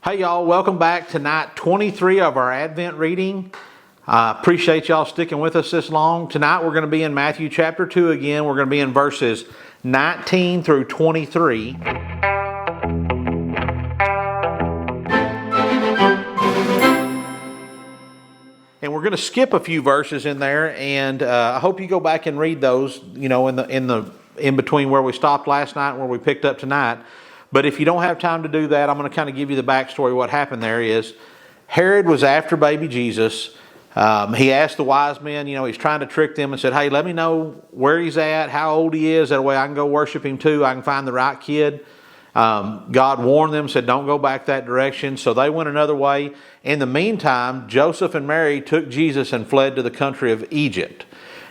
Hey y'all, welcome back to night 23 of our Advent reading. Appreciate y'all sticking with us this long. Tonight we're going to be in Matthew chapter 2 again. We're going to be in verses 19 through 23. And we're going to skip a few verses in there, and I hope you go back and read those, in between where we stopped last night and where we picked up tonight. But if you don't have time to do that, I'm going to kind of give you the backstory. What happened there is Herod was after baby Jesus. He asked the wise men, he's trying to trick them and said, hey, let me know where he's at, how old he is. That way I can go worship him too. I can find the right kid. God warned them, said, don't go back that direction. So they went another way. In the meantime, Joseph and Mary took Jesus and fled to the country of Egypt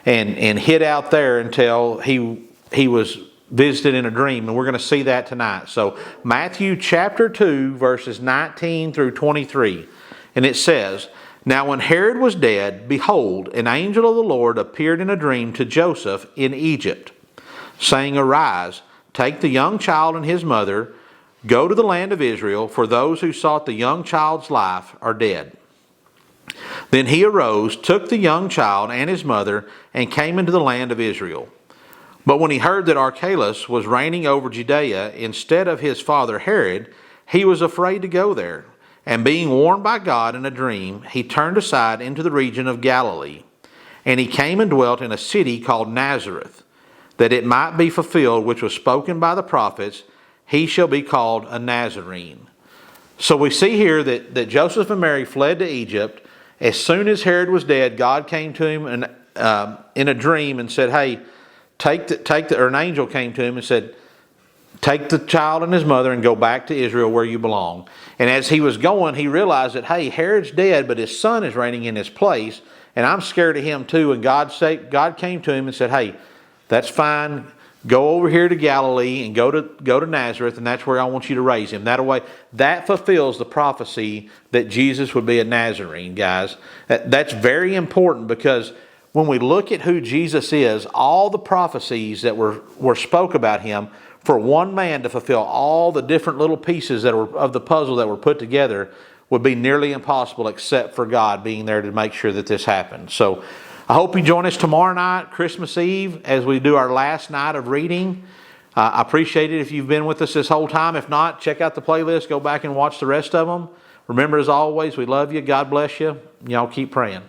and hid out there until he was visited in a dream, and we're going to see that tonight. So Matthew chapter 2 verses 19 through 23, and it says, Now when Herod was dead, behold, an angel of the Lord appeared in a dream to Joseph in Egypt, saying, Arise, take the young child and his mother, go to the land of Israel, for those who sought the young child's life are dead. Then he arose, took the young child and his mother, and came into the land of Israel. But when he heard that Archelaus was reigning over Judea instead of his father Herod, he was afraid to go there. And being warned by God in a dream, he turned aside into the region of Galilee. And he came and dwelt in a city called Nazareth, that it might be fulfilled which was spoken by the prophets, he shall be called a Nazarene. So we see here that Joseph and Mary fled to Egypt. As soon as Herod was dead, God came to him in a dream and said, hey, an angel came to him and said, take the child and his mother and go back to Israel where you belong. And as he was going, he realized that, hey, Herod's dead, but his son is reigning in his place, and I'm scared of him too. And God came to him and said, hey, that's fine. Go over here to Galilee and go to Nazareth, and that's where I want you to raise him. That way, that fulfills the prophecy that Jesus would be a Nazarene, guys. That's very important, because when we look at who Jesus is, all the prophecies that were spoke about him, for one man to fulfill all the different little pieces that were of the puzzle that were put together would be nearly impossible, except for God being there to make sure that this happened. So I hope you join us tomorrow night, Christmas Eve, as we do our last night of reading. I appreciate it if you've been with us this whole time. If not, check out the playlist. Go back and watch the rest of them. Remember, as always, we love you. God bless you. Y'all keep praying.